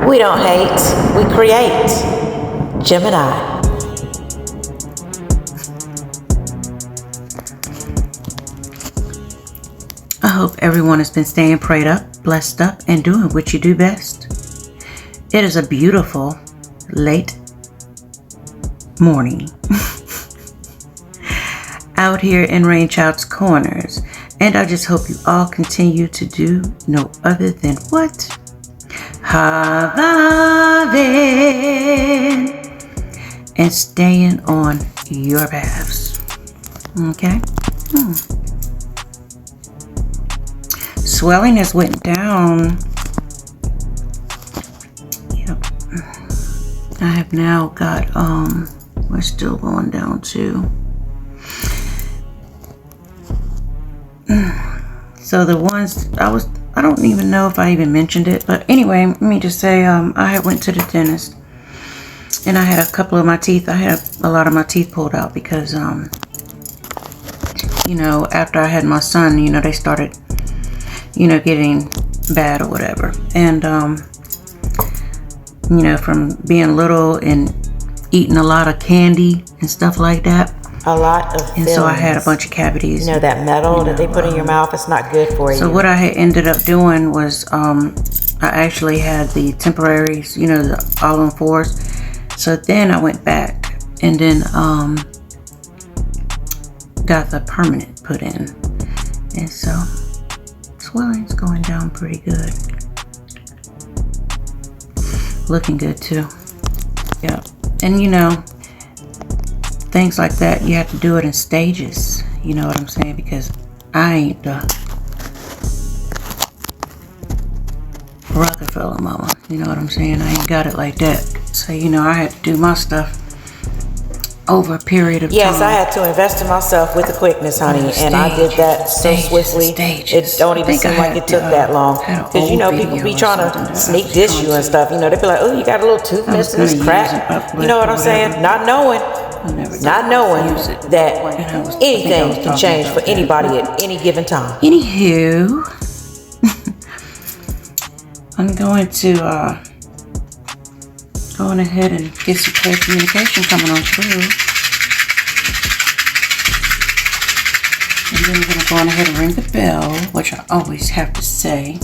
We don't hate, we create. Gemini. I hope everyone has been staying prayed up, blessed up, and doing what you do best. It is a beautiful late morning out here in Rainchild's Corners, and I just hope you all continue to do no other than what? Having and staying on your paths. Okay? Swelling has went down. Yep. I have now got, we're still going down too. So the ones, I don't even know if I even mentioned it, but anyway, let me just say, I had went to the dentist and I had a couple of my teeth, I had a lot of my teeth pulled out because, you know, after I had my son, you know, they started, you know, getting bad or whatever. And, you know, from being little and eating a lot of candy and stuff like that. A lot of and fillings. So I had a bunch of cavities. You know, that metal that they put in your mouth, it's not good for you. So what I had ended up doing was, I actually had the temporaries, you know, the all on fours. So then I went back and then, got the permanent put in. And so swelling's going down pretty good. Looking good too. Yeah. And you know, things like that, you have to do it in stages. You know what I'm saying? Because I ain't the Rockefeller mama. You know what I'm saying? I ain't got it like that. So, you know, I had to do my stuff over a period of time. Yes, I had to invest in myself with the quickness, honey, and I did that so swiftly. It don't even seem like it took that long. Because, you know, people be trying to sneak dish you and stuff. You know, they be like, oh, you got a little tooth missing, this crack. You know what I'm saying? Not knowing that anything can change for anybody at any given time. Anywho, I'm going to go on ahead and get some clear communication coming on through. And then we're going to go on ahead and ring the bell, which I always have to say.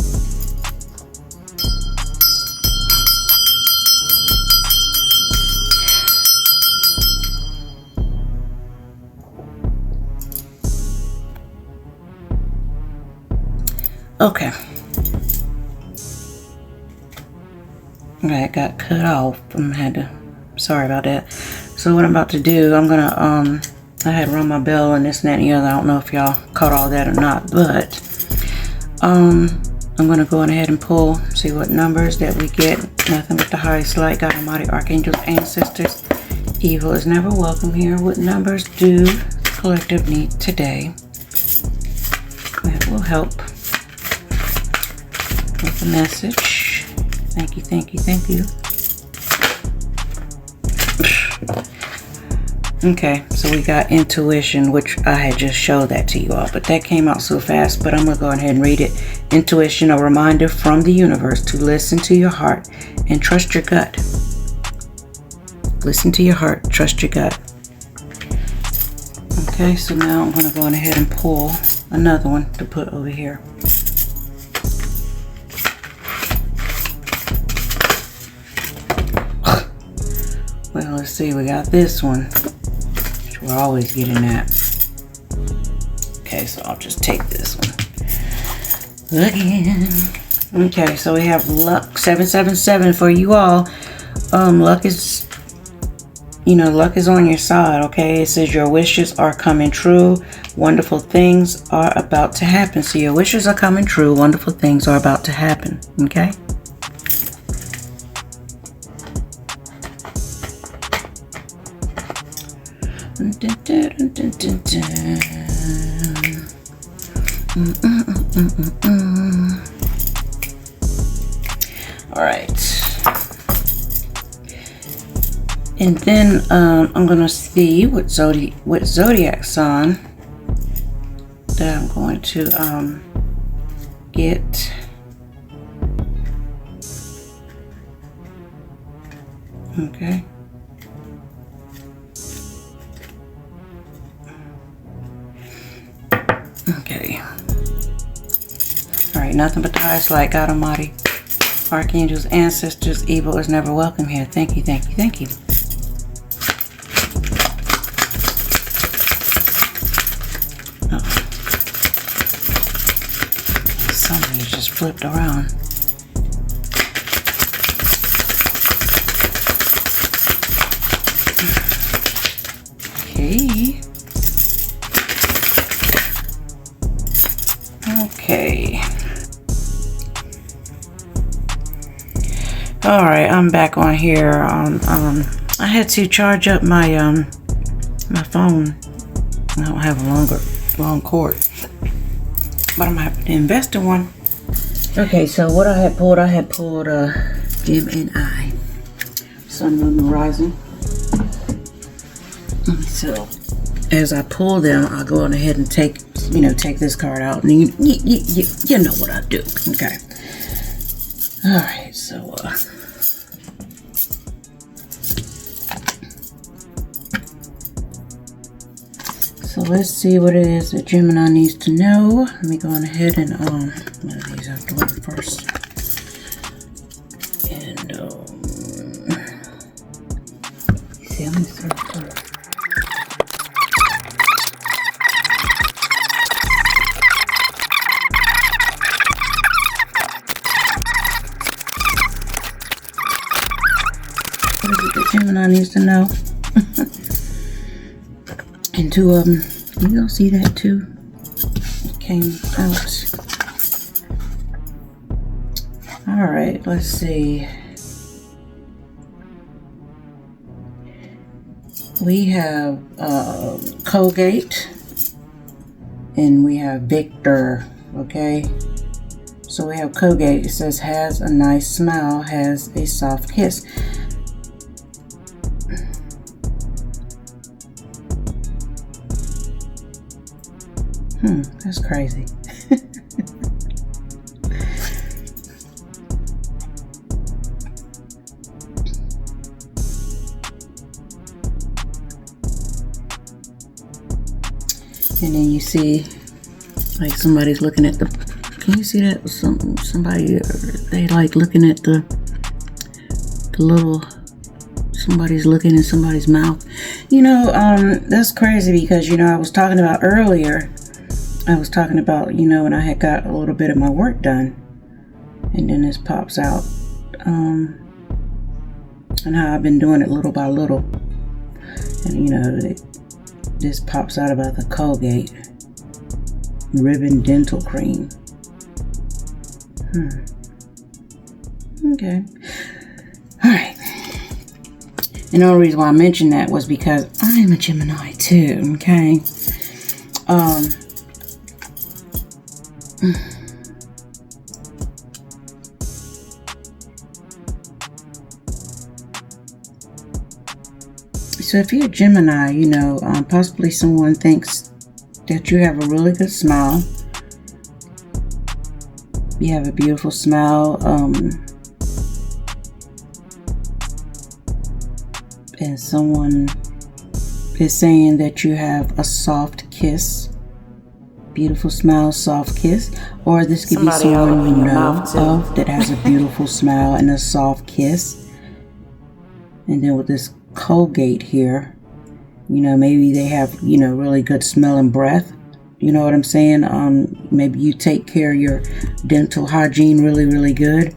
Okay. I got cut off. Sorry about that. So what I'm about to do, I'm gonna, I had rung my bell and this and that and the other. I don't know if y'all caught all that or not, but, I'm gonna go on ahead and pull, see what numbers that we get. Nothing but the highest light, God Almighty, archangels, ancestors. Evil is never welcome here. What numbers do collective need today? That will help with the message. Thank you, thank you, thank you. Okay, so we got intuition, which I had just showed that to you all, but that came out so fast, but I'm going to go ahead and read it. Intuition, a reminder from the universe to listen to your heart and trust your gut. Listen to your heart, trust your gut. Okay, so now I'm going to go on ahead and pull another one to put over here. Well, let's see, we got this one, which we're always getting at. Okay, so I'll just take this one. Again. Okay, so we have luck 777 for you all. Luck is, you know, luck is on your side, okay? It says your wishes are coming true. Wonderful things are about to happen. So your wishes are coming true. Wonderful things are about to happen, okay? All right, and then I'm gonna see what zodiac sign that I'm going to get. Okay. Okay. Alright, nothing but the highest light, God Almighty. Archangels, ancestors, evil is never welcome here. Thank you, thank you, thank you. Oh. Somebody just flipped around. Okay. Okay. All right, I'm back on here. I had to charge up my my phone. I don't have a long cord, but I'm happy to invest in one. Okay, so what I had pulled Gemini, Sun, Moon, and Rising. So as I pull them, I'll go on ahead and take this card out, and you know what I do. Okay. All right, so so let's see what it is that Gemini needs to know. Let me go on ahead and one of these have to work first. And see, let me start first. What is it that Gemini needs to know? And two of them, you all see that too? It came out. All right, let's see. We have Colgate, and we have Victor. Okay, so we have Colgate. It says has a nice smile, has a soft kiss. That's crazy. And then you see, like somebody's looking at the. Can you see that? Somebody they like looking at the little. Somebody's looking in somebody's mouth. That's crazy because I was talking about earlier. I was talking about, when I had got a little bit of my work done, and then this pops out, and how I've been doing it little by little, and this pops out about the Colgate Ribbon Dental Cream. Okay. All right. And the only reason why I mentioned that was because I'm a Gemini too. Okay. So if you're a Gemini, possibly someone thinks that you have a really good smile. You have a beautiful smile. And someone is saying that you have a soft kiss. Beautiful smile, soft kiss. Or this could be someone you know of that has a beautiful smile and a soft kiss. And then with this Colgate here, maybe they have, really good smell and breath. You know what I'm saying? Maybe you take care of your dental hygiene really, really good.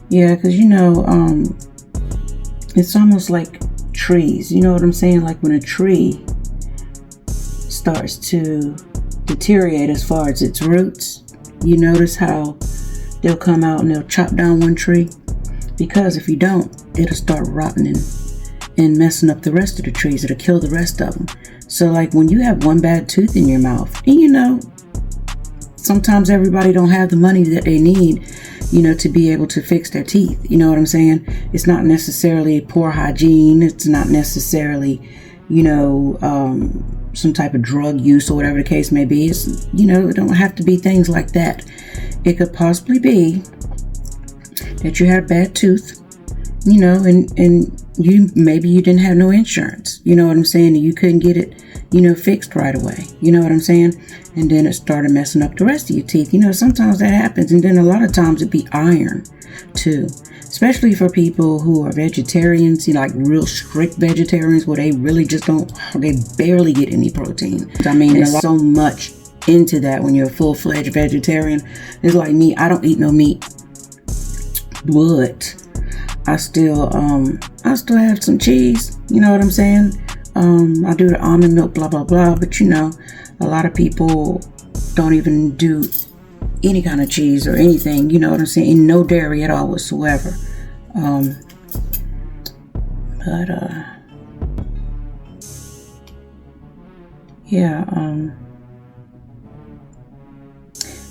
Yeah, because it's almost like trees. You know what I'm saying? Like when a tree starts to deteriorate as far as its roots, you notice how they'll come out and they'll chop down one tree, because if you don't, it'll start rotting and messing up the rest of the trees. It'll kill the rest of them. So like when you have one bad tooth in your mouth, and sometimes everybody don't have the money that they need, to be able to fix their teeth. You know what I'm saying? It's not necessarily poor hygiene. It's not necessarily, some type of drug use or whatever the case may be. It's, you know, it don't have to be things like that. It could possibly be that you had a bad tooth, you know, and maybe you didn't have no insurance, you know what I'm saying, and you couldn't get it, you know, fixed right away, you know what I'm saying, and then it started messing up the rest of your teeth. You know, sometimes that happens, and then a lot of times it be iron too, especially for people who are vegetarians, you know, like real strict vegetarians where they really just they barely get any protein. I mean, there's so much into that when you're a full-fledged vegetarian. It's like me, I don't eat no meat, but I still have some cheese, you know what I'm saying? I do the almond milk, blah, blah, blah, but you know, a lot of people don't even do any kind of cheese or anything, you know what I'm saying? No dairy at all whatsoever.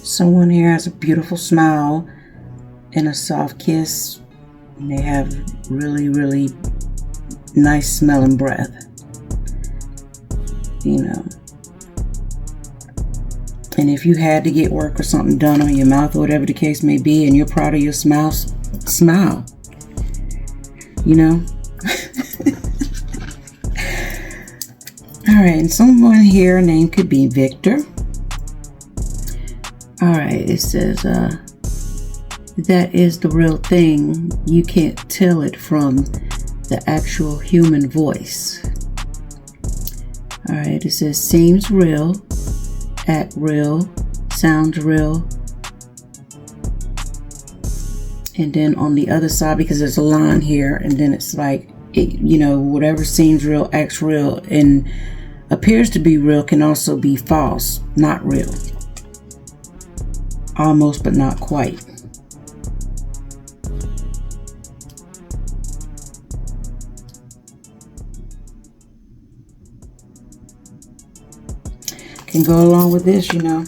Someone here has a beautiful smile and a soft kiss. And they have really, really nice smelling breath, you know. And if you had to get work or something done on your mouth or whatever the case may be, and you're proud of your smile, you know. All right, and someone here named could be Victor. All right, it says, that is the real thing. You can't tell it from the actual human voice. All right, it says seems real, act real, sounds real. And then on the other side, because there's a line here, and then it's like, you know, whatever seems real, acts real, and appears to be real can also be false, not real. Almost, but not quite. Can go along with this, you know.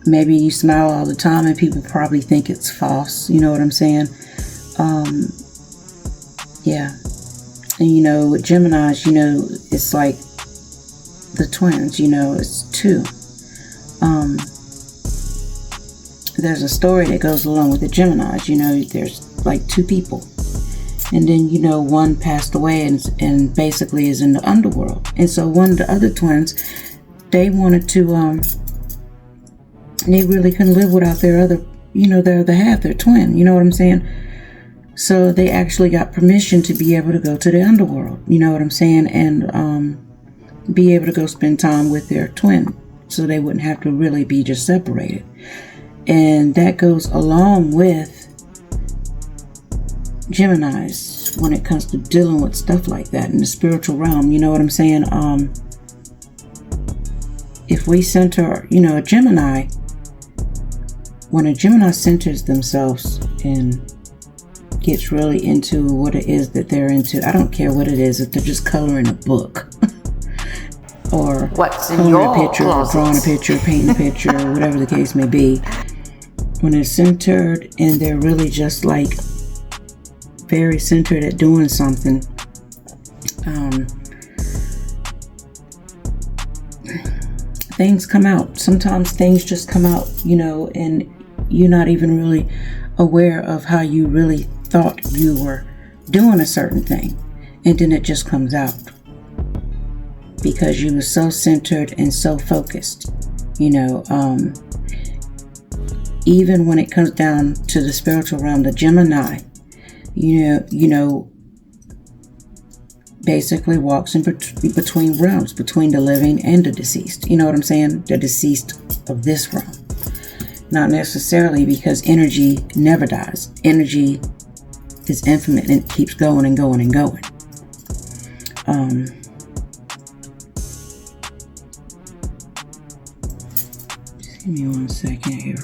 Maybe you smile all the time and people probably think it's false, you know what I'm saying? Yeah. And you know, with Geminis, you know, it's like the twins, you know, it's two. There's a story that goes along with the Geminis, you know, there's like two people. And then, you know, one passed away and basically is in the underworld. And so one of the other twins, they wanted to, they really couldn't live without their other, you know, their other half, their twin, you know what I'm saying? So they actually got permission to be able to go to the underworld, you know what I'm saying? And be able to go spend time with their twin so they wouldn't have to really be just separated. And that goes along with Geminis when it comes to dealing with stuff like that in the spiritual realm, you know what I'm saying? If we center, you know, a Gemini, when a Gemini centers themselves and gets really into what it is that they're into, I don't care what it is, if they're just coloring a book or what's in coloring a picture, or closets, drawing a picture, painting a picture, whatever the case may be, when they're centered and they're really just like very centered at doing something, things come out. Sometimes things just come out, you know, and you're not even really aware of how you really thought you were doing a certain thing, and then it just comes out because you were so centered and so focused, you know. Even when it comes down to the spiritual realm, the Gemini, you know, basically walks in between realms, between the living and the deceased. You know what I'm saying? The deceased of this realm. Not necessarily, because energy never dies. Energy is infinite and it keeps going and going and going. Just give me 1 second here.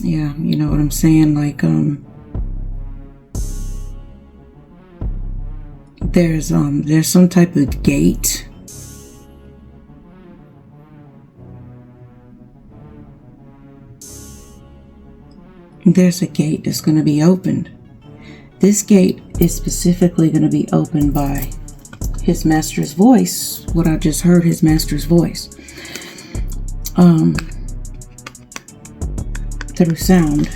Yeah, you know what I'm saying? Like, there's some type of gate There's a gate that's going to be opened. This gate is specifically going to be opened by his master's voice. What I just heard, his master's voice. Through sound.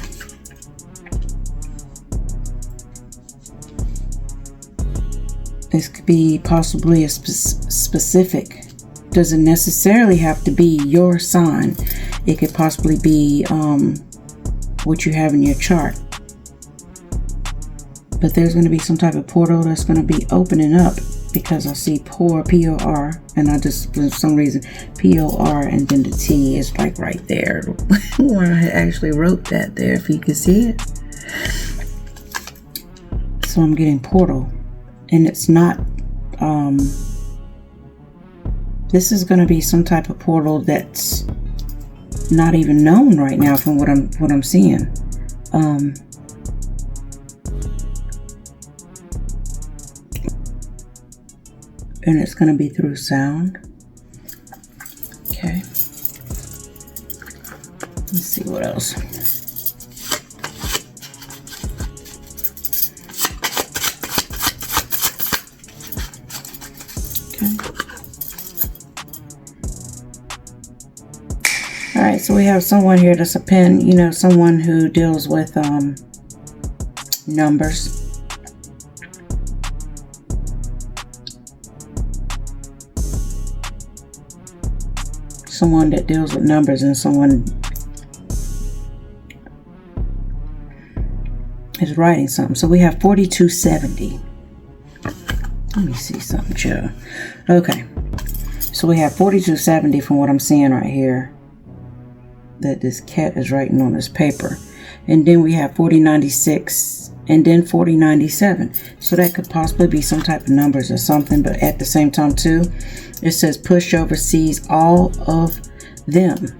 This could be possibly a specific. Doesn't necessarily have to be your sign. It could possibly be what you have in your chart. But there's going to be some type of portal that's going to be opening up, because I see P-O-R, and I just, for some reason, P-O-R, and then the T is like right there where I actually wrote that there, if you can see it. So I'm getting portal, and it's not, this is going to be some type of portal that's not even known right now from what I'm seeing. And it's going to be through sound. Okay. Let's see what else. Okay. All right, so we have someone here that's a pen, you know, someone who deals with numbers. Someone that deals with numbers, and someone is writing something. So we have 4270. Let me see something, Joe. Okay. So we have 4270 from what I'm seeing right here, that this cat is writing on this paper. And then we have 4096 and then 4097. So that could possibly be some type of numbers or something, but at the same time too, it says pushover sees all of them.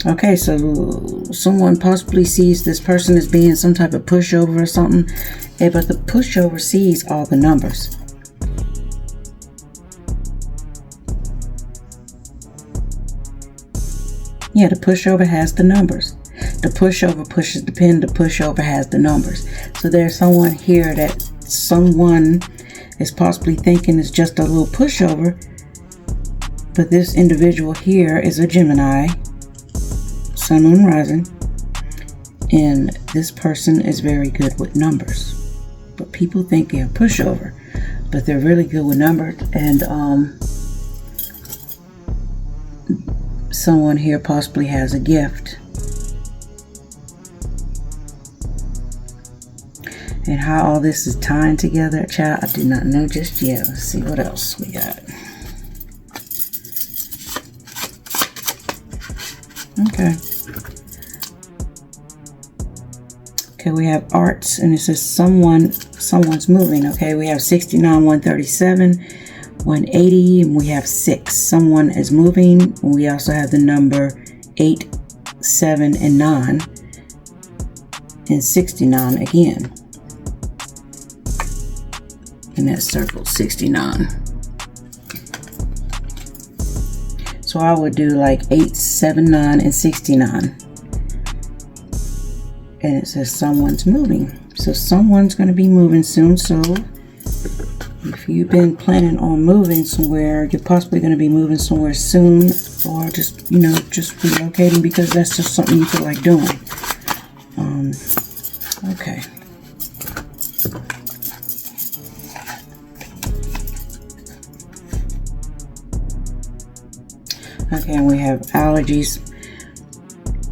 Okay, so someone possibly sees this person as being some type of pushover or something, but the pushover sees all the numbers. Yeah, the pushover has the numbers. The pushover pushes the pen, the pushover has the numbers. So there's someone here that someone is possibly thinking is just a little pushover, but this individual here is a Gemini, Sun, Moon, Rising, and this person is very good with numbers. But people think they're a pushover, but they're really good with numbers. And someone here possibly has a gift. And how all this is tying together, child, I do not know just yet. Let's see what else we got. Okay. Okay, we have arts, and it says someone's moving. Okay, we have 69, 137, 180, and we have 6. Someone is moving. And we also have the number 8, 7, and 9, and 69 again. And that's circled 69. So I would do like 8, 7, 9, and 69. And it says someone's moving. So someone's going to be moving soon. So if you've been planning on moving somewhere, you're possibly going to be moving somewhere soon, or just, you know, just relocating because that's just something you feel like doing. Okay. Okay, and we have allergies.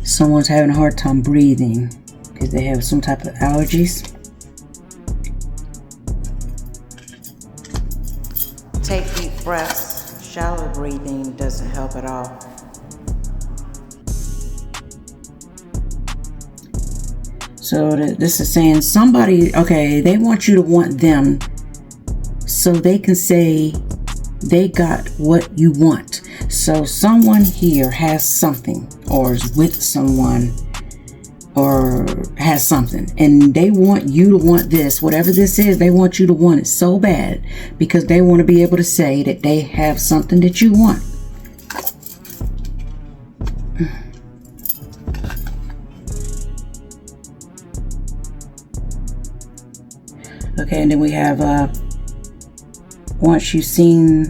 Someone's having a hard time breathing because they have some type of allergies. Take deep breaths. Shallow breathing doesn't help at all. So this is saying somebody, okay, they want you to want them so they can say they got what you want. So someone here has something, or is with someone, or has something, and they want you to want this, whatever this is. They want you to want it so bad because they want to be able to say that they have something that you want. Okay, and then we have once you've seen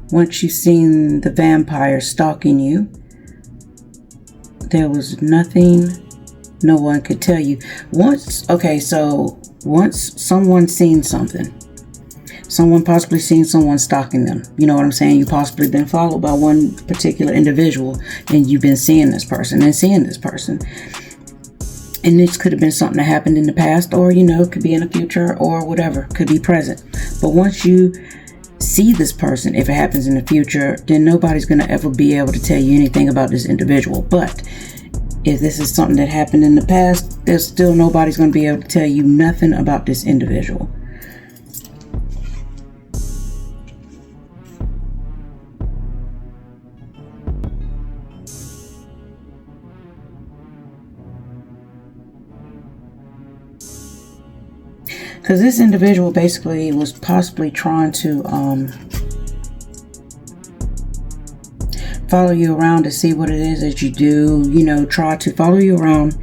the vampire stalking you, there was nothing no one could tell you. Once someone seen something, someone possibly seen someone stalking them, you know what I'm saying? You possibly been followed by one particular individual, and you've been seeing this person and seeing this person. And this could have been something that happened in the past, or, you know, could be in the future, or whatever, could be present. But once you see this person, if it happens in the future, then nobody's going to ever be able to tell you anything about this individual. But if this is something that happened in the past, there's still nobody's going to be able to tell you nothing about this individual. Because this individual basically was possibly trying to follow you around to see what it is that you do, you know, try to follow you around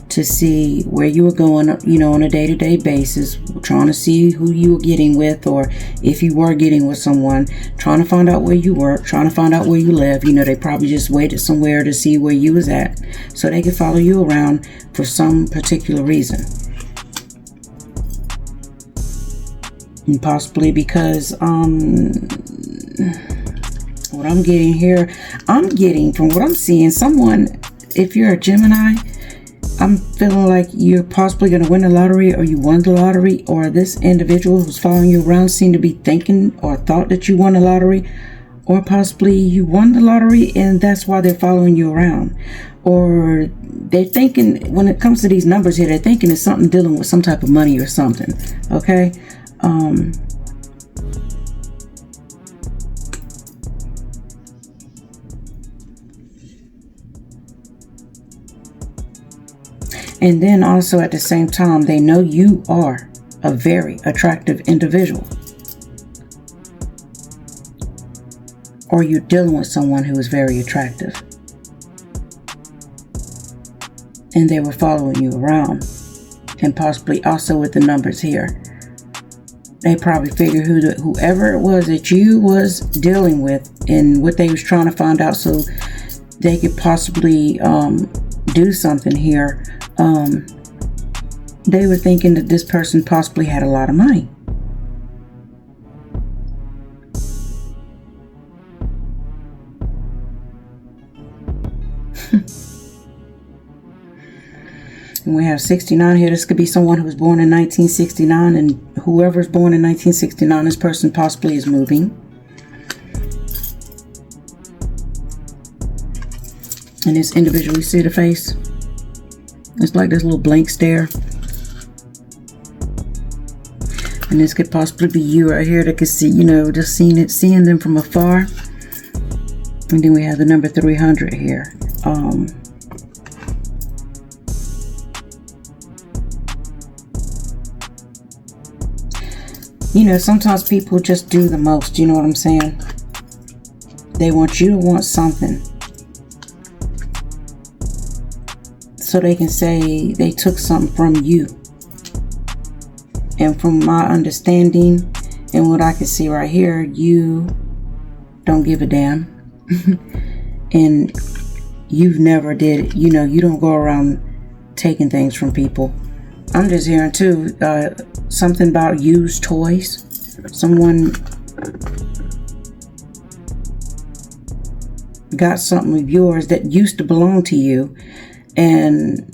to see where you were going, you know, on a day-to-day basis, trying to see who you were getting with, or if you were getting with someone, trying to find out where you work, trying to find out where you live. You know, they probably just waited somewhere to see where you was at so they could follow you around for some particular reason. And possibly because what I'm getting here, I'm getting from what I'm seeing, someone, if you're a Gemini, I'm feeling like you're possibly going to win the lottery, or you won the lottery, or this individual who's following you around seemed to be thinking or thought that you won the lottery, or possibly you won the lottery and that's why they're following you around. Or they're thinking, when it comes to these numbers here, they're thinking it's something dealing with some type of money or something. Okay. And then also at the same time, they know you are a very attractive individual, or you're dealing with someone who is very attractive, and they were following you around. And possibly also with the numbers here, they probably figured whoever it was that you was dealing with and what they was trying to find out, so they could possibly do something here. They were thinking that this person possibly had a lot of money. And we have 69 here. This could be someone who was born in 1969, and whoever's born in 1969, this person possibly is moving. And this individual, you see the face? It's like this little blank stare. And this could possibly be you right here that could see, you know, just seeing them from afar. And then we have the number 300 here. You know, sometimes people just do the most, you know what I'm saying? They want you to want something, so they can say they took something from you. And from my understanding and what I can see right here, you don't give a damn. And you've never did it. You know, you don't go around taking things from people. I'm just hearing too, something about used toys. Someone got something of yours that used to belong to you, and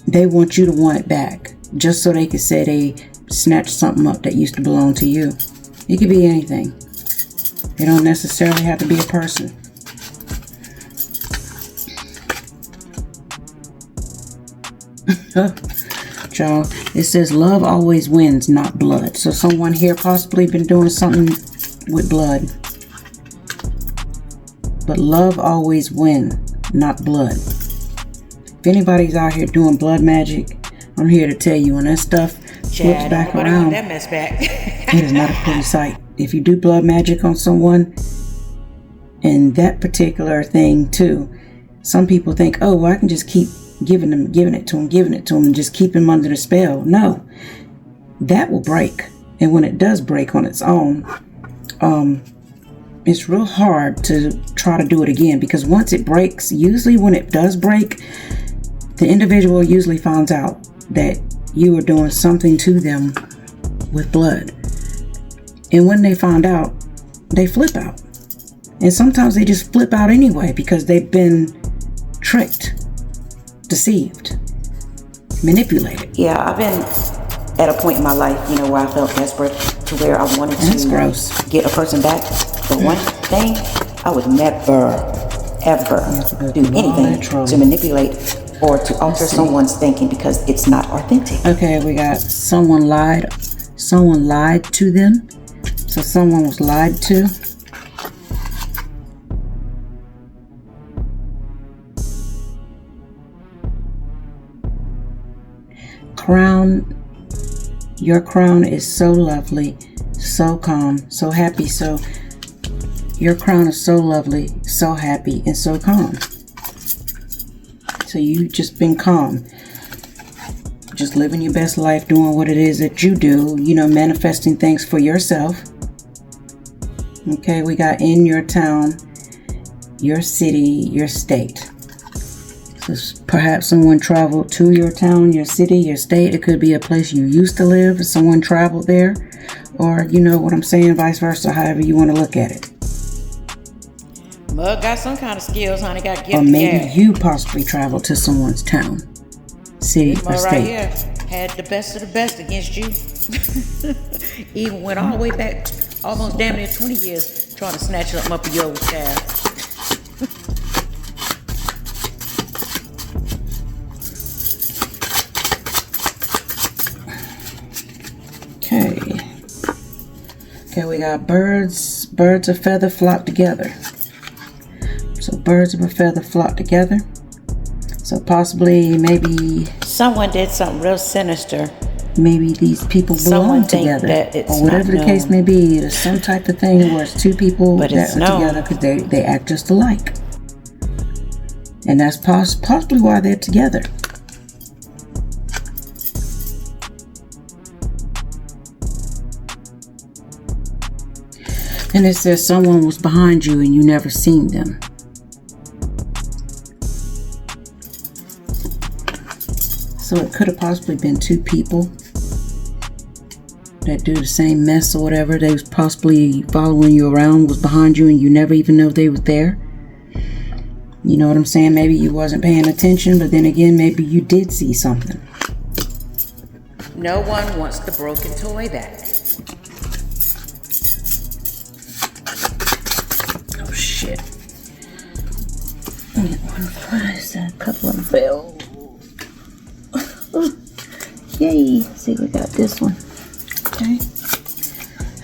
they want you to want it back, just so they can say they snatched something up that used to belong to you. It could be anything. It don't necessarily have to be a person. Y'all, it says love always wins, not blood. So someone here possibly been doing something with blood. But love always wins, not blood. If anybody's out here doing blood magic, I'm here to tell you, when that stuff flips back around, that mess back. it is not a pretty sight. If you do blood magic on someone, and that particular thing too, some people think, oh, well, I can just keep giving it to them, and just keep him under the spell. No, that will break. And when it does break on its own, it's real hard to try to do it again, because once it breaks, usually when it does break, the individual usually finds out that you are doing something to them with blood. And when they find out, they flip out. And sometimes they just flip out anyway because they've been tricked, deceived, manipulated. Yeah, I've been at a point in my life, where I felt desperate to where I wanted to get a person back. But one thing, I would never, ever do anything to manipulate or to alter someone's thinking because it's not authentic. Okay, we got someone lied to them. So someone was lied to. Crown, your crown is so lovely, so calm, so happy. So your crown is so lovely, so happy, and so calm. So you've just been calm, just living your best life, doing what it is that you do, manifesting things for yourself. Okay, we got in your town, your city, your state. So perhaps someone traveled to your town, your city, your state. It could be a place you used to live. Someone traveled there. Or, you know what I'm saying, vice versa, however you want to look at it. Mug got some kind of skills, honey. Got gifted. Or maybe you possibly traveled to someone's town, city, or state. Right here had the best of the best against you. Even went all the way back, almost damn near 20 years, trying to snatch them up your old child. Okay, we got birds of feather flock together. So birds of a feather flock together. So possibly, maybe someone did something real sinister. Maybe these people belong together, or whatever the case may be. There's some type of thing where it's two people that are together because they act just alike, and that's possibly why they're together. And it says someone was behind you and you never seen them. So it could have possibly been two people that do the same mess or whatever. They was possibly following you around, was behind you, and you never even know they was there. You know what I'm saying? Maybe you wasn't paying attention, but then again, maybe you did see something. No one wants the broken toy back. Oh shit. What is that? A couple of them fell. Yay. See, we got this one. Okay.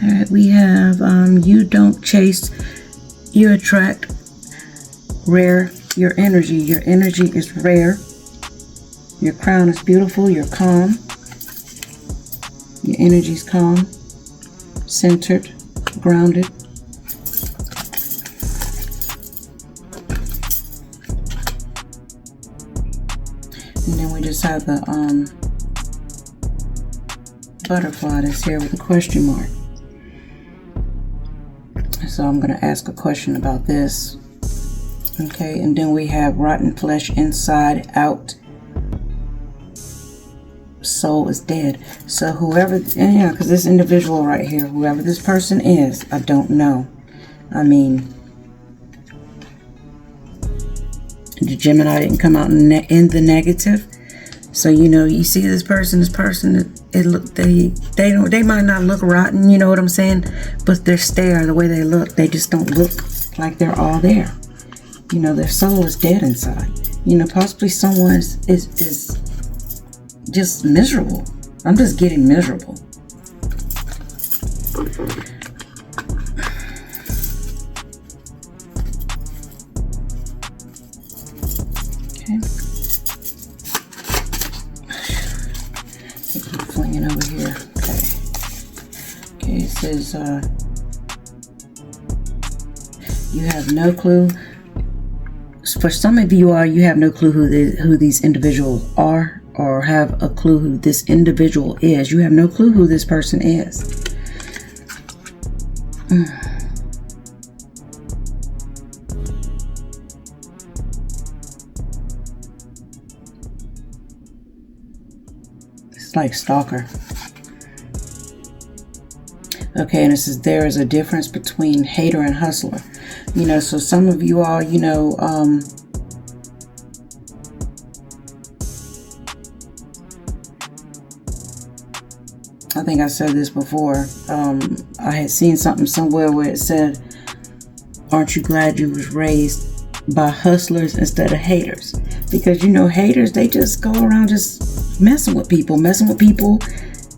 Alright, we have you don't chase, you attract rare. Your energy is rare. Your crown is beautiful. You're calm. Your energy's calm, centered, grounded. And then we just have the butterfly that's here with a question mark. So I'm going to ask a question about this. Okay, and then we have rotten flesh inside out. Soul is dead. So whoever, yeah, because this individual right here, whoever this person is, I don't know. I mean, the Gemini didn't come out in the negative. So, you know, you see this person, they might not look rotten, you know what I'm saying? But their stare, the way they look, they just don't look like they're all there. You know, their soul is dead inside. You know, possibly someone is just miserable. I'm just getting miserable. Okay. Keep flinging over here. Okay. Okay, it says you have no clue. For some of you have no clue who these individuals are or or have a clue who this individual is. You have no clue who this person is. It's like stalker. Okay, and it says there is a difference between hater and hustler. You know, so some of you all, you know, I think I said this before. I had seen something somewhere where it said, aren't you glad you was raised by hustlers instead of haters? Because, you know, haters, they just go around just messing with people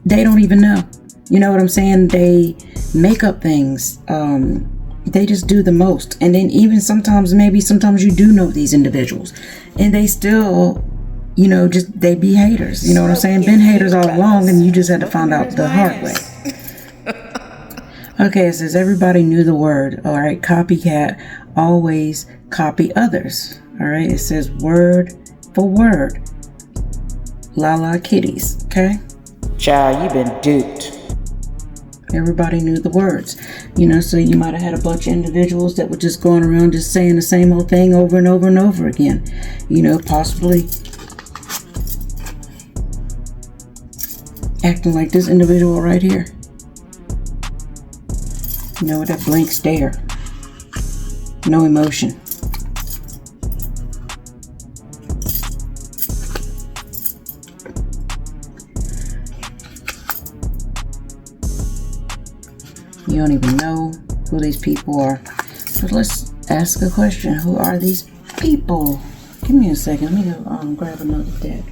they don't even know. You know what I'm saying? They make up things. They just do the most. And then even sometimes you do know these individuals and they still, you know, just they be haters. You know what I'm saying? Been haters all along, and you just had to find out the hard way. Okay, it says everybody knew the word. All right, copycat, always copy others. All right, it says word for word. La kitties. Okay. Child, you've been duped. Everybody knew the words, you know, so you might have had a bunch of individuals that were just going around just saying the same old thing over and over and over again, you know, possibly acting like this individual right here, you know, with that blank stare, no emotion. You don't even know who these people are. So let's ask a question. Who are these people? Give me a second. Let me go grab another deck.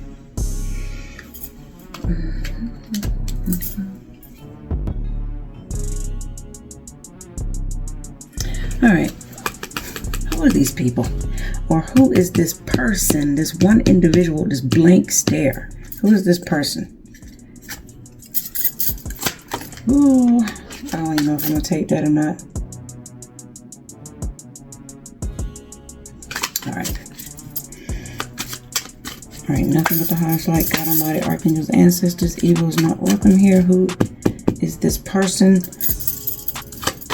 Alright. Who are these people? Or who is this person? This one individual, this blank stare. Who is this person? Ooh. I don't even know if I'm going to take that or not. Alright. Alright, nothing but the highest light, God Almighty, archangels, ancestors, evil is not welcome here. Who is this person?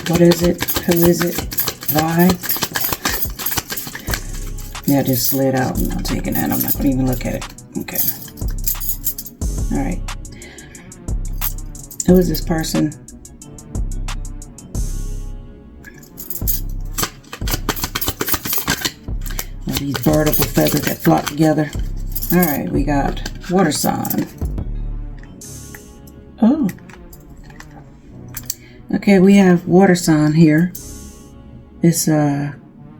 What is it? Who is it? Why? Yeah, I just slid out. I'm not taking that. I'm not going to even look at it. Okay. Alright. Who is this person? These birdable feathers that flock together. All right, we got water sign. Oh. Okay, we have water sign here. It's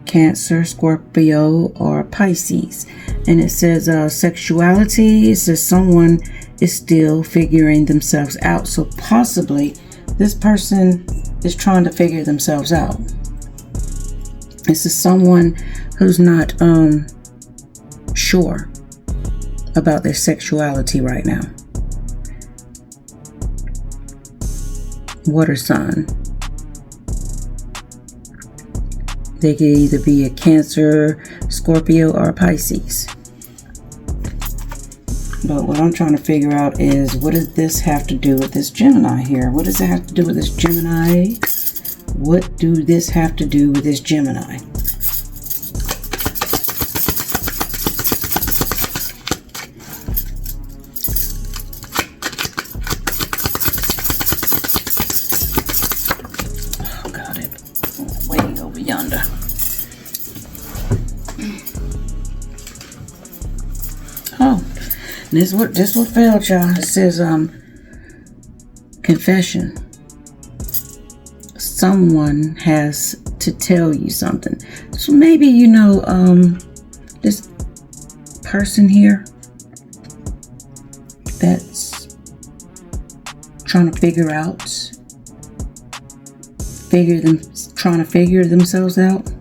Cancer, Scorpio, or Pisces. And it says sexuality. It says someone is still figuring themselves out. So possibly this person is trying to figure themselves out. This is someone who's not sure about their sexuality right now. Water sign. They could either be a Cancer, Scorpio, or a Pisces. But what I'm trying to figure out is, what does this have to do with this Gemini here? What does it have to do with this Gemini? What do this have to do with this Gemini? Yonder. Oh, this what failed, y'all. It says confession. Someone has to tell you something. So maybe, you know, this person here that's trying to figure themselves out.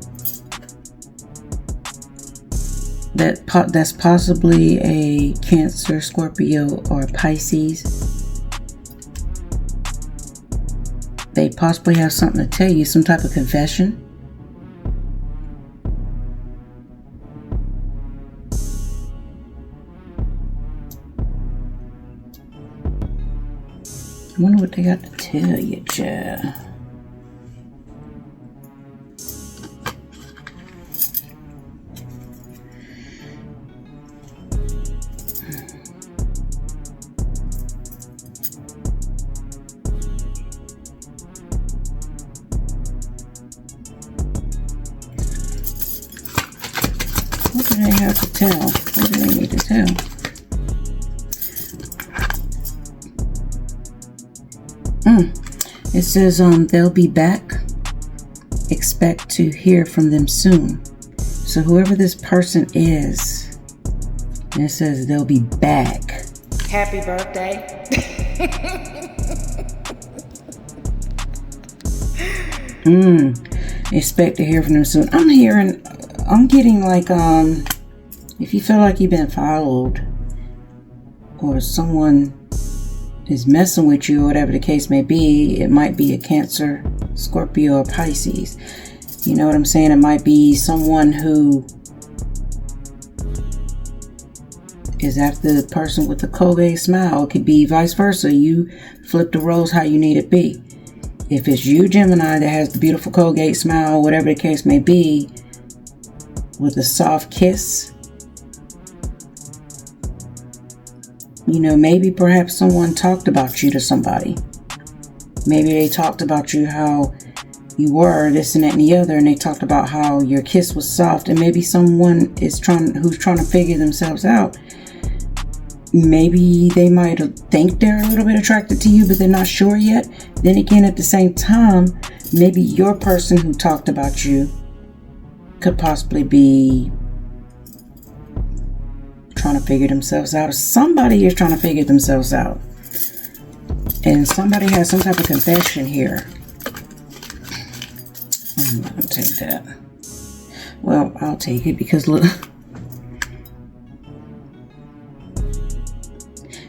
That's possibly a Cancer, Scorpio, or Pisces. They possibly have something to tell you, some type of confession. I wonder what they got to tell you, child. What do they have to tell? What do they need to tell? It says they'll be back. Expect to hear from them soon. So whoever this person is, it says they'll be back. Happy birthday. Expect to hear from them soon. I'm getting like, if you feel like you've been followed or someone is messing with you or whatever the case may be, it might be a Cancer, Scorpio, or Pisces. You know what I'm saying? It might be someone who is after the person with the Colgate smile. It could be vice versa. You flip the roles how you need it be. If it's you, Gemini, that has the beautiful Colgate smile, whatever the case may be, with a soft kiss, you know, maybe perhaps someone talked about you to somebody. Maybe they talked about you, how you were, this and that and the other, and they talked about how your kiss was soft, and maybe someone who's trying to figure themselves out. Maybe they might think they're a little bit attracted to you, but they're not sure yet. Then again, at the same time, maybe your person who talked about you could possibly be trying to figure themselves out, or somebody is trying to figure themselves out, and somebody has some type of confession here. I'm not gonna take that. Well, I'll take it because look,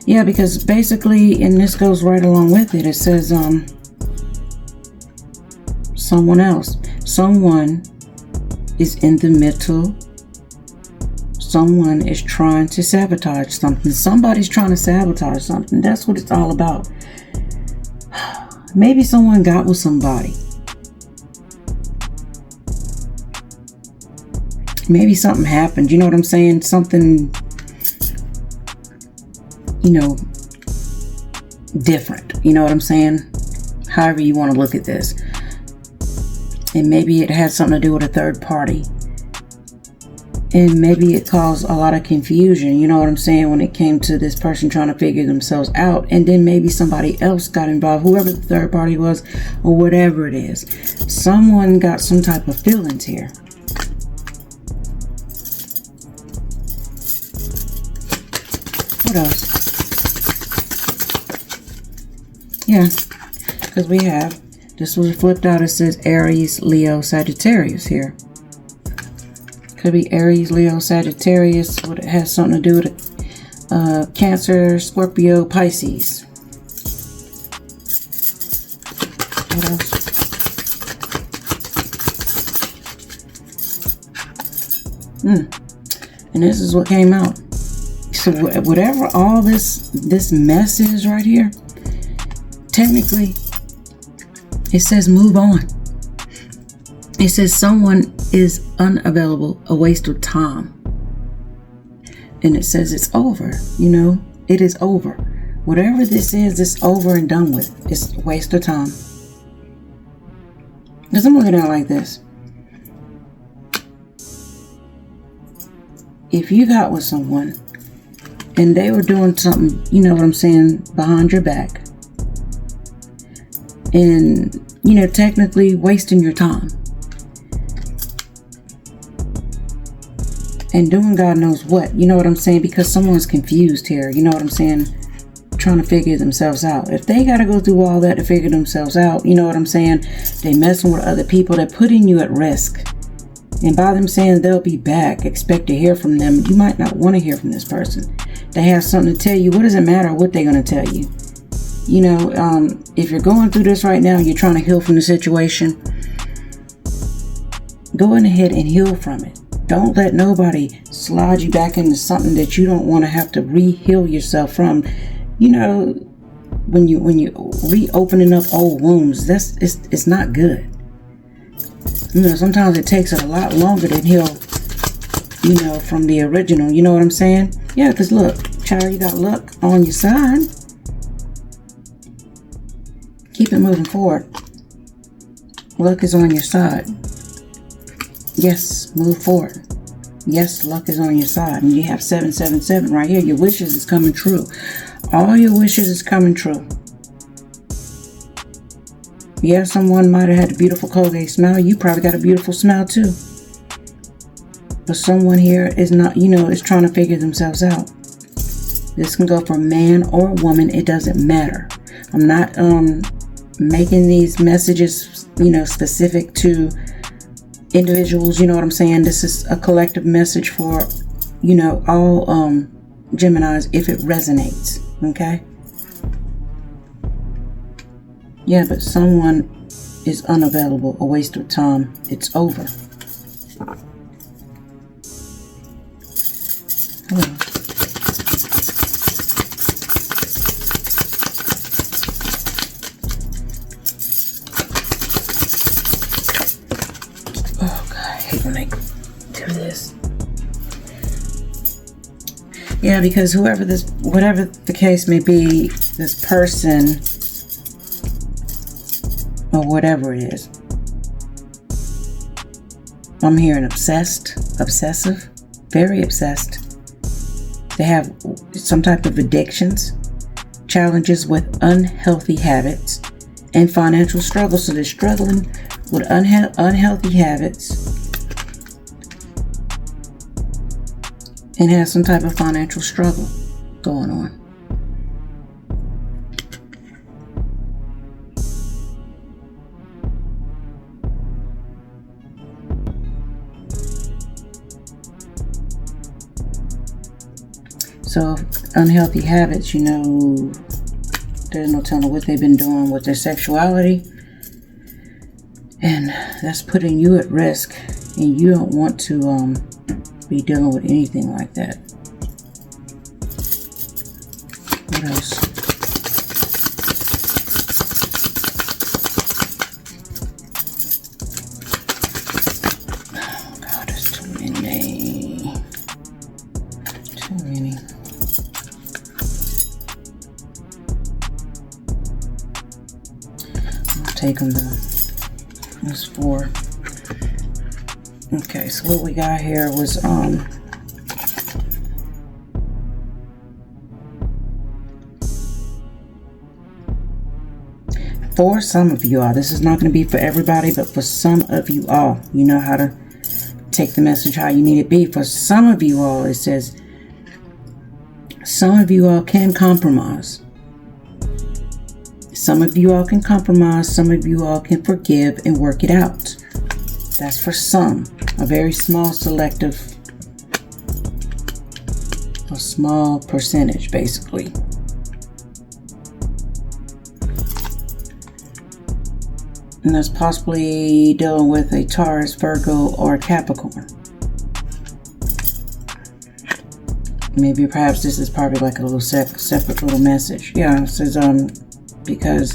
yeah, because basically, and this goes right along with it, it says someone is in the middle. Someone is trying to sabotage something. Somebody's trying to sabotage something. That's what it's all about. Maybe someone got with somebody. Maybe something happened. You know what I'm saying? Something, you know, different. You know what I'm saying? However you want to look at this. And maybe it had something to do with a third party. And maybe it caused a lot of confusion, you know what I'm saying, when it came to this person trying to figure themselves out. And then maybe somebody else got involved, whoever the third party was, or whatever it is. Someone got some type of feelings here. What else? Yeah, because we have, this was flipped out, it says Aries, Leo, Sagittarius here. Could be Aries, Leo, Sagittarius. It has something to do with Cancer, Scorpio, Pisces. What else? And this is what came out. So whatever all this mess is right here, technically, it says move on. It says someone is unavailable, a waste of time. And it says it's over, you know, it is over. Whatever this is, it's over and done with. It's a waste of time. Because I'm looking at it like this. If you got with someone and they were doing something, you know what I'm saying, behind your back, and, you know, technically wasting your time, and doing God knows what, you know what I'm saying, because someone's confused here, you know what I'm saying, trying to figure themselves out. If they got to go through all that to figure themselves out, you know what I'm saying, they messing with other people, they're putting you at risk. And by them saying they'll be back, expect to hear from them, you might not want to hear from this person. They have something to tell you. What does it matter what they're going to tell you? You know, if you're going through this right now, you're trying to heal from the situation, go on ahead and heal from it. Don't let nobody slide you back into something that you don't want to have to re-heal yourself from. You know, when you reopening up old wounds, it's not good. You know, sometimes it takes a lot longer to heal, you know, from the original. You know what I'm saying? Yeah, because look, child, you got luck on your side. Keep it moving forward. Luck is on your side. Yes, move forward. Yes, luck is on your side. And you have 777 right here. Your wishes is coming true. All your wishes is coming true. Yeah, someone might have had a beautiful Colgate smile. You probably got a beautiful smile too. But someone here is not, you know, is trying to figure themselves out. This can go for man or woman. It doesn't matter. I'm not making these messages, you know, specific to individuals. You know what I'm saying? This is a collective message for, you know, all Geminis if it resonates. Okay? Yeah, but someone is unavailable, a waste of time. It's over. Hello. Oh God, I hate when I do this. Yeah, because whatever the case may be, this person or whatever it is, I'm hearing obsessed, obsessive, very obsessed. They have some type of addictions, challenges with unhealthy habits, and financial struggles. So they're struggling with unhealthy habits and have some type of financial struggle going on. So unhealthy habits, you know, there's no telling what they've been doing with their sexuality. And that's putting you at risk. And you don't want to be dealing with anything like that. What else? Oh God, there's too many. Too many. Taking this 4. Okay, so what we got here was for some of you all, this is not going to be for everybody, but for some of you all, you know how to take the message how you need it be. For some of you all, it says some of you all can compromise. Some of you all can compromise. Some of you all can forgive and work it out. That's for some. A very small selective, a small percentage, basically. And that's possibly dealing with a Taurus, Virgo, or a Capricorn. Maybe perhaps this is probably like a little separate little message. Yeah, it says because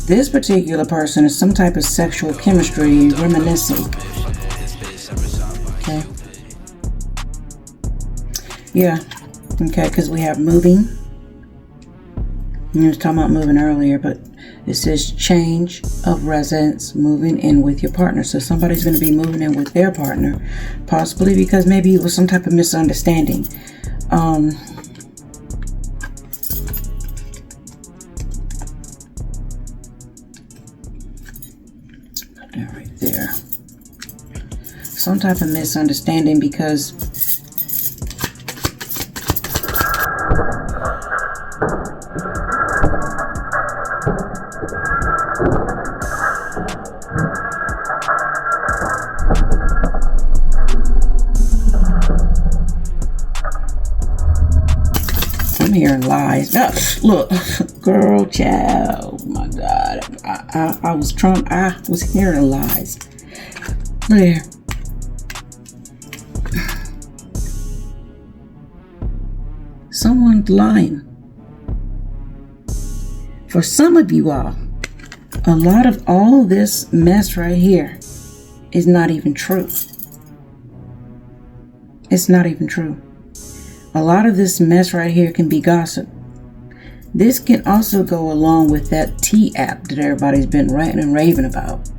this particular person is some type of sexual chemistry reminiscing. Okay. Yeah. Okay, because we have moving. You were talking about moving earlier, but it says change of residence, moving in with your partner. So somebody's going to be moving in with their partner, possibly because maybe it was some type of misunderstanding. Put that right there. Some type of misunderstanding because I'm hearing lies. Oh, look, girl, child. Oh my God, I was hearing lies. Look here. Someone's lying. For some of you all, a lot of all this mess right here is not even true. It's not even true. A lot of this mess right here can be gossip. This can also go along with that T app that everybody's been ranting and raving about.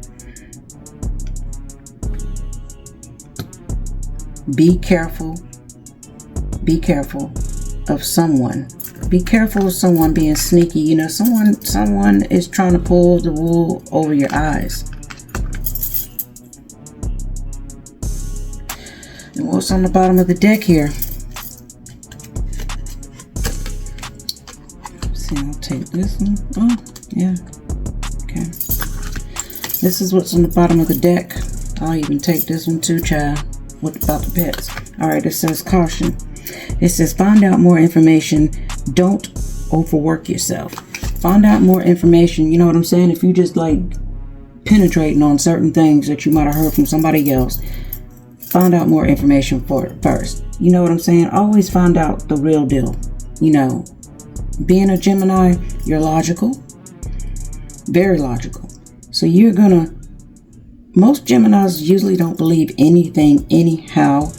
Be careful. Be careful of someone. Be careful of someone being sneaky. You know, someone is trying to pull the wool over your eyes. And what's on the bottom of the deck here? Let's see, I'll take this one. Oh, yeah. Okay. This is what's on the bottom of the deck. I'll even take this one too, child. What about the pets? Alright, it says caution. It says find out more information. Don't overwork yourself. Find out more information. You know what I'm saying? If you just like penetrating on certain things that you might have heard from somebody else, find out more information for it first. You know what I'm saying? Always find out the real deal. You know, being a Gemini, you're logical. Very logical. So you're gonna, most Geminis usually don't believe anything anyhow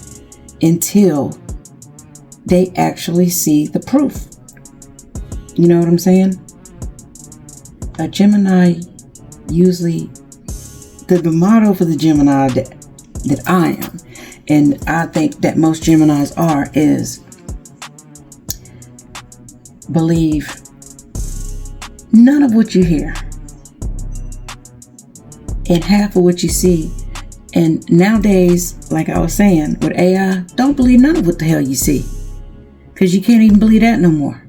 until they actually see the proof. You know what I'm saying? A Gemini usually, the motto for the Gemini that I am, and I think that most Geminis are, is believe none of what you hear and half of what you see. And nowadays, like I was saying, with AI, don't believe none of what the hell you see, because you can't even believe that no more.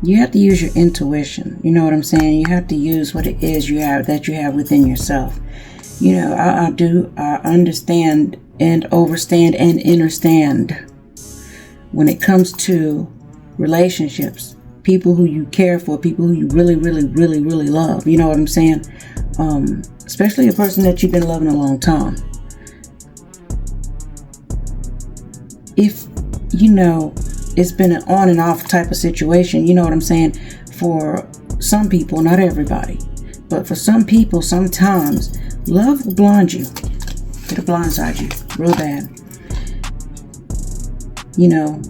You have to use your intuition. You know what I'm saying? You have to use what it is you have within yourself. You know, I understand and overstand and understand when it comes to relationships, people who you care for, people who you really, really, really, really love. You know what I'm saying? Especially a person that you've been loving a long time. If, you know, it's been an on and off type of situation, you know what I'm saying? For some people, not everybody, but for some people, sometimes love will blind you. It'll blindside you real bad. You know,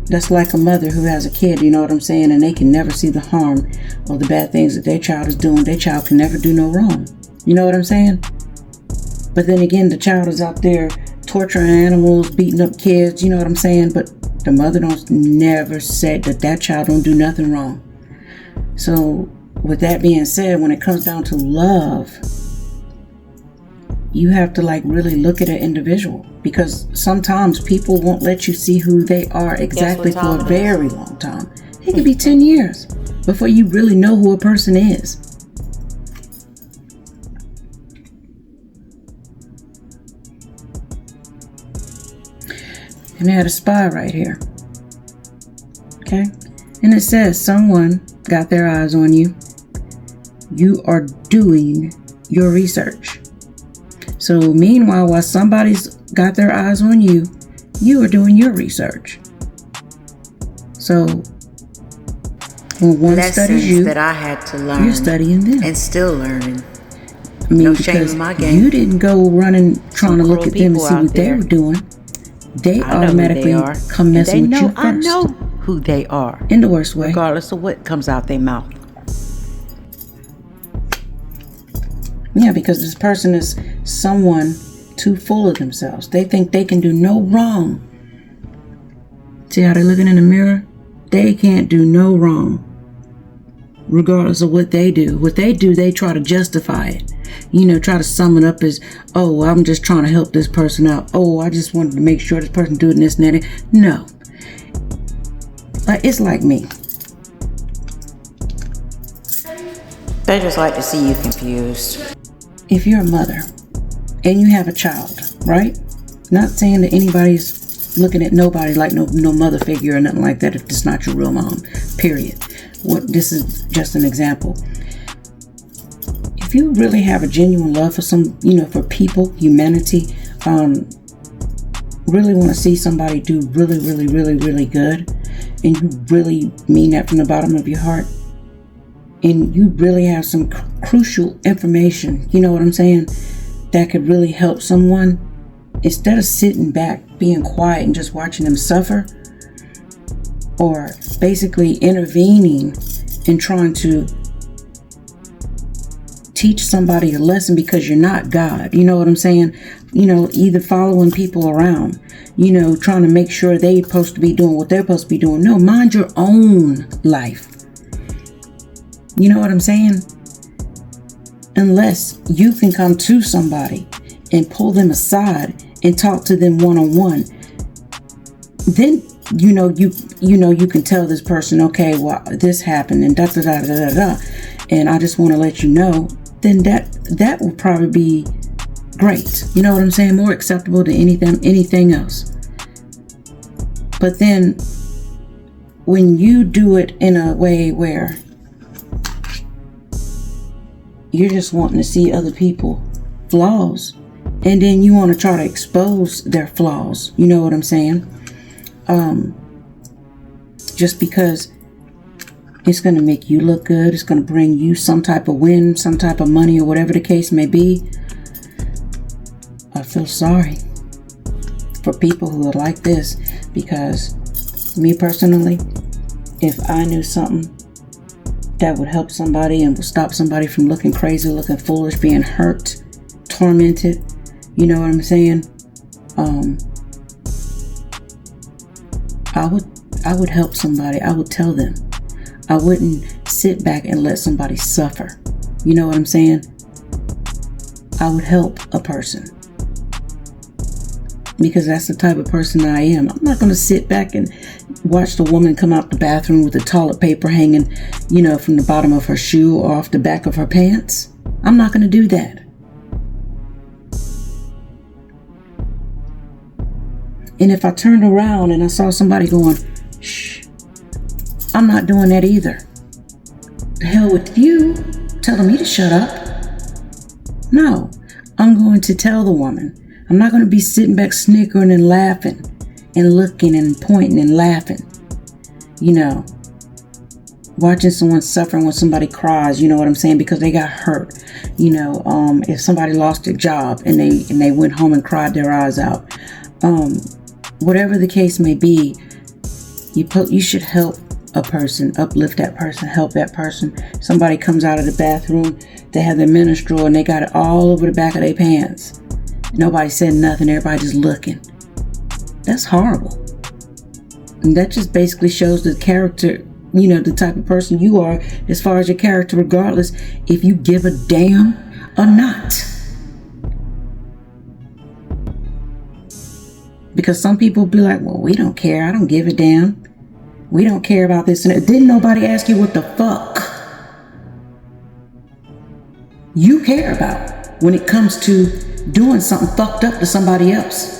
that's like a mother who has a kid, you know what I'm saying? And they can never see the harm or the bad things that their child is doing. Their child can never do no wrong. You know what I'm saying? But then again, the child is out there torturing animals, beating up kids, you know what I'm saying? But the mother never said that child don't do nothing wrong. So with that being said, when it comes down to love, you have to like really look at an individual, because sometimes people won't let you see who they are exactly for a very long time. It could be 10 years before you really know who a person is. And I had a spy right here. Okay? And it says someone got their eyes on you. You are doing your research. So meanwhile, while somebody's got their eyes on you, you are doing your research. So when one studies you, that I had to learn, you're studying them. And still learning. I mean, No shame because in my game. you didn't go running trying to look at them and see what they were doing. They automatically come messing with you first. I know who they are. In the worst way. Regardless of what comes out their mouth. Yeah, because this person is someone too full of themselves. They think they can do no wrong. See how they're looking in the mirror? They can't do no wrong. Regardless of what they do. What they do, they try to justify it. You know, try to sum it up as, oh, I'm just trying to help this person out. Oh, I just wanted to make sure this person doing this and that. No. It's like me. They just like to see you confused. If you're a mother and you have a child, right? Not saying that anybody's looking at nobody like no mother figure or nothing like that if it's not your real mom, period. This is just an example. If you really have a genuine love for for people, humanity, really want to see somebody do really, really, really, really good, and you really mean that from the bottom of your heart, and you really have some crucial information, you know what I'm saying, that could really help someone, instead of sitting back, being quiet and just watching them suffer, or basically intervening and trying to teach somebody a lesson because you're not God, you know what I'm saying? You know, either following people around, you know, trying to make sure they're supposed to be doing what they're supposed to be doing. No, mind your own life. You know what I'm saying? Unless you can come to somebody and pull them aside and talk to them one-on-one, then you can tell this person, okay, well, this happened and da da da da da da, and I just want to let you know. Then that will probably be great. You know what I'm saying? More acceptable than anything else. But then when you do it in a way where you're just wanting to see other people flaws, and then you want to try to expose their flaws, you know what I'm saying? Just because it's going to make you look good, it's going to bring you some type of win, some type of money, or whatever the case may be. I feel sorry for people who are like this, because me personally, if I knew something that would help somebody and would stop somebody from looking crazy, looking foolish, being hurt, tormented, you know what I'm saying? I would help somebody. I would tell them. I wouldn't sit back and let somebody suffer. You know what I'm saying? I would help a person, because that's the type of person I am. I'm not going to sit back and watch the woman come out the bathroom with the toilet paper hanging, you know, from the bottom of her shoe or off the back of her pants. I'm not going to do that. And if I turned around and I saw somebody going, shh, I'm not doing that either. The hell with you telling me to shut up. No, I'm going to tell the woman. I'm not going to be sitting back snickering and laughing and looking and pointing and laughing. You know, watching someone suffering when somebody cries, you know what I'm saying, because they got hurt. You know, if somebody lost their job and they went home and cried their eyes out. Whatever the case may be, you should help a person, uplift that person, help that person. Somebody comes out of the bathroom, they have their menstrual and they got it all over the back of their pants. Nobody said nothing, everybody just looking. That's horrible. And that just basically shows the character, you know, the type of person you are as far as your character, regardless if you give a damn or not. Because some people be like, well, we don't care. I don't give a damn. We don't care about this. And didn't nobody ask you what the fuck you care about when it comes to doing something fucked up to somebody else?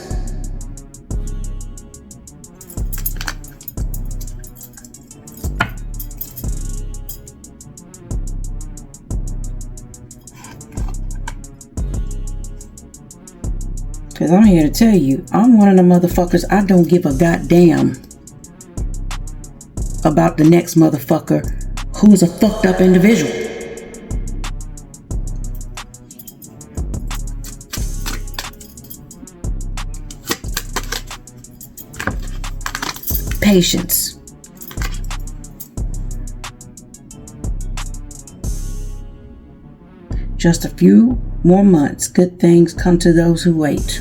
Because I'm here to tell you, I'm one of the motherfuckers, I don't give a goddamn about the next motherfucker who's a fucked up individual. Patience. Just a few more months, good things come to those who wait.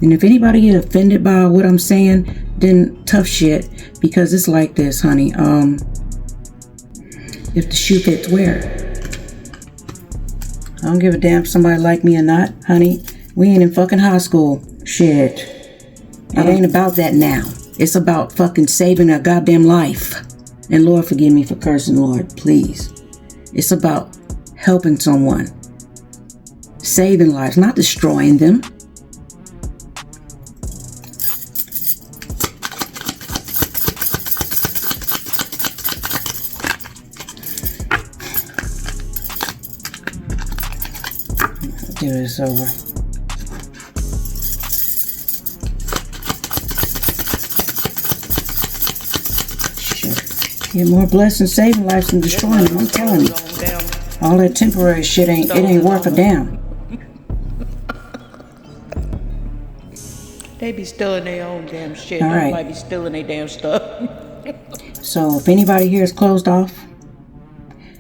And if anybody get offended by what I'm saying, then tough shit, because it's like this, honey. If the shoe fits, wear it. I don't give a damn if somebody like me or not, honey. We ain't in fucking high school. Shit. It ain't about that now. It's about fucking saving a goddamn life. And Lord, forgive me for cursing, Lord, please. It's about helping someone. Saving lives, not destroying them. Do this over. shit. Get more blessings saving lives than destroying them, I'm telling you. All that temporary shit ain't worth a damn. They be stealing their own damn shit. All right. They might be stealing their damn stuff. So if anybody here is closed off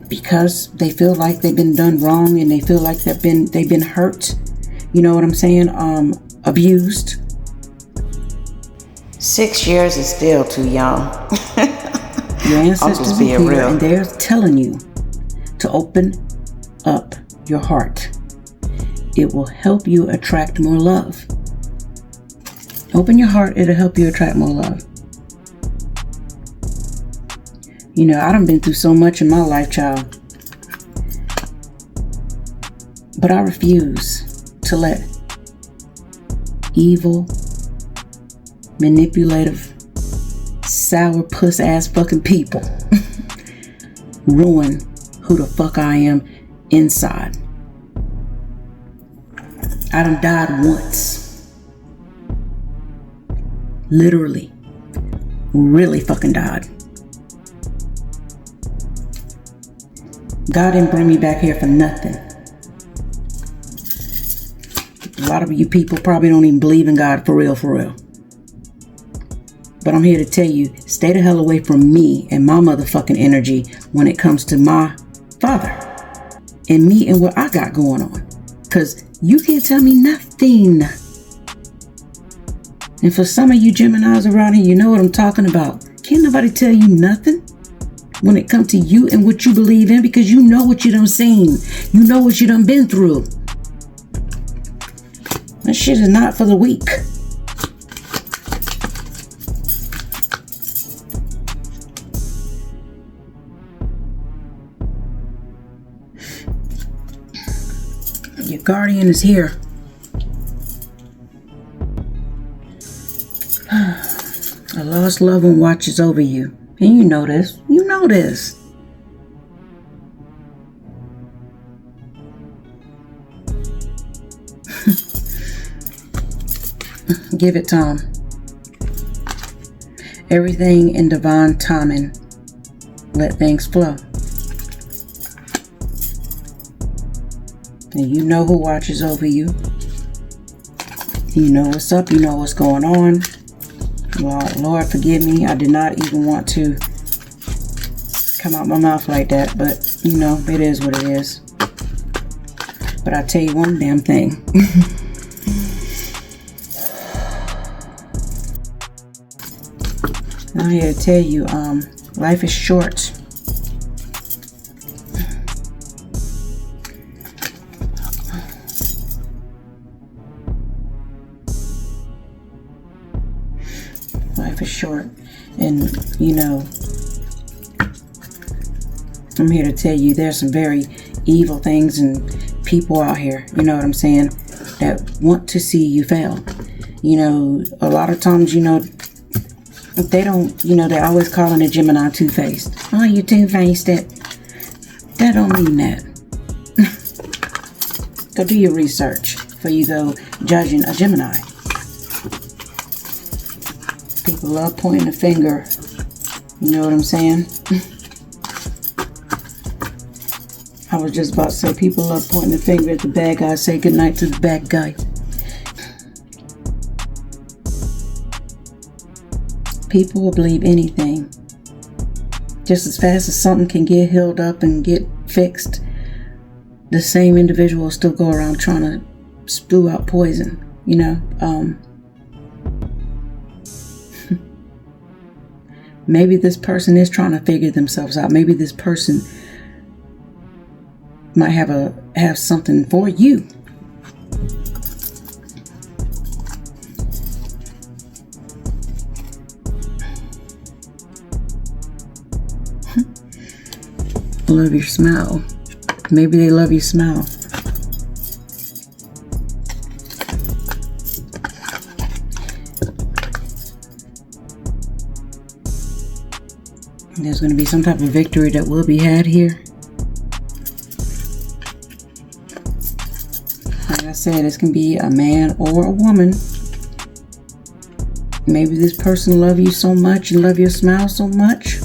because they feel like they've been done wrong and they feel like they've been hurt, you know what I'm saying? Abused. 6 years is still too young. Your ancestors are here real. and they're telling you to open up your heart. It will help you attract more love. Open your heart, it'll help you attract more love. You know, I done been through so much in my life, child. But I refuse to let evil, manipulative, sour puss ass fucking people ruin who the fuck I am inside. I done died once. Literally. Really fucking died. God didn't bring me back here for nothing. A lot of you people probably don't even believe in God for real, for real. But I'm here to tell you, stay the hell away from me and my motherfucking energy when it comes to my father. And me and what I got going on. Because you can't tell me nothing. And for some of you Geminis around here, you know what I'm talking about. Can't nobody tell you nothing when it comes to you and what you believe in, because you know what you done seen. You know what you done been through. That shit is not for the weak. Your guardian is here. A lost loved one watches over you. And you know this. You know this. Give it time. Everything in divine timing. Let things flow. And you know who watches over you. You know what's up. You know what's going on. Lord, forgive me. I did not even want to come out my mouth like that. But, you know, it is what it is. But I tell you one damn thing. I'm here to tell you, life is short. Life is short. And, you know, I'm here to tell you there's some very evil things and people out here, you know what I'm saying, that want to see you fail. You know, a lot of times, you know, they don't, you know, they're always calling a Gemini two-faced. Oh, you two-faced it. That don't mean that. Go do your research before you go judging a Gemini. People love pointing the finger. You know what I'm saying? I was just about to say, people love pointing the finger at the bad guy. Say goodnight to the bad guy. People will believe anything. Just as fast as something can get healed up and get fixed, the same individual will still go around trying to spew out poison, you know. Maybe this person is trying to figure themselves out. Maybe this person might have something for you. Love your smile. Maybe they love your smile. There's going to be some type of victory that will be had here. Like I said, this can be a man or a woman. Maybe this person loves you so much and love your smile so much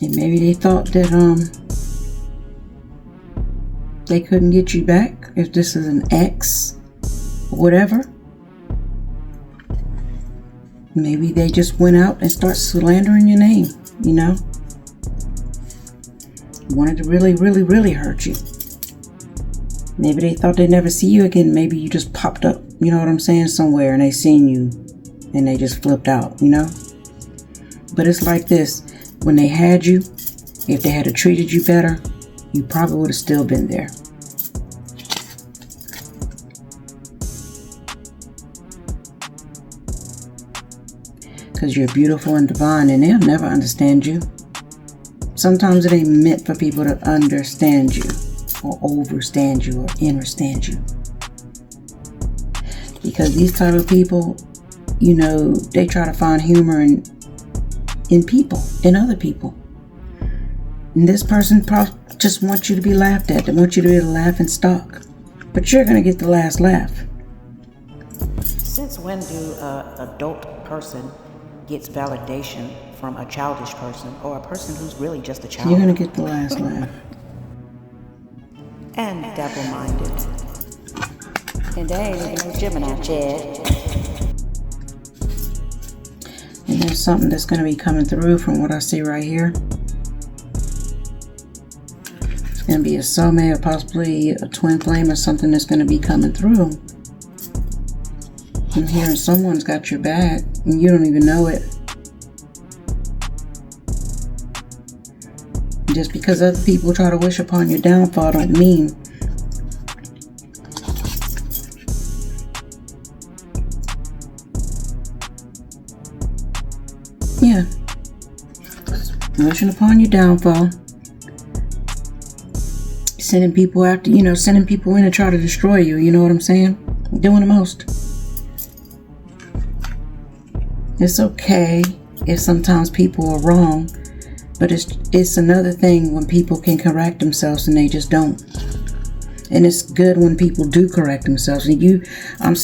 And maybe they thought that they couldn't get you back if this is an ex or whatever. Maybe they just went out and started slandering your name, you know? Wanted to really, really, really hurt you. Maybe they thought they'd never see you again. Maybe you just popped up, you know what I'm saying, somewhere, and they seen you and they just flipped out, you know? But it's like this. When they had you, if they had treated you better, you probably would have still been there. Because you're beautiful and divine, and they'll never understand you. Sometimes it ain't meant for people to understand you, or overstand you, or understand you. Because these type of people, you know, they try to find humor in people, in other people. And this person just wants you to be laughed at. They want you to be the laughing stock. But you're going to get the last laugh. Since when do an adult person gets validation from a childish person, or a person who's really just a child? You're going to get the last laugh. And double-minded. And they ain't even no Gemini, Chad. And there's something that's going to be coming through from what I see right here. It's going to be a soulmate or possibly a twin flame or something that's going to be coming through. I'm hearing someone's got your back and you don't even know it. Just because other people try to wish upon your downfall don't mean wishing upon your downfall, sending people after, you know, sending people in to try to destroy you, you know what I'm saying? Doing the most. It's okay if sometimes people are wrong, but it's another thing when people can correct themselves and they just don't. And it's good when people do correct themselves. And I'm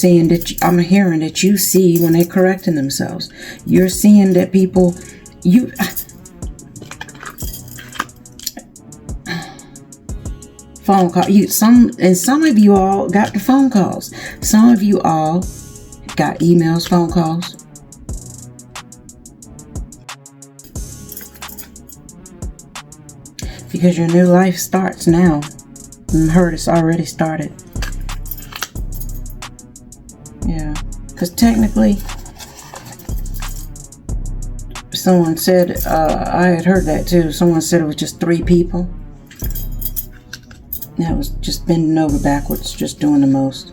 hearing that you see when they're correcting themselves. You're seeing that people, phone call. Some of you all got the phone calls. Some of you all got emails, phone calls. Because your new life starts now. And heard it's already started. Yeah. Because technically, someone said, I had heard that too. Someone said it was just 3 people. That was just bending over backwards, just doing the most.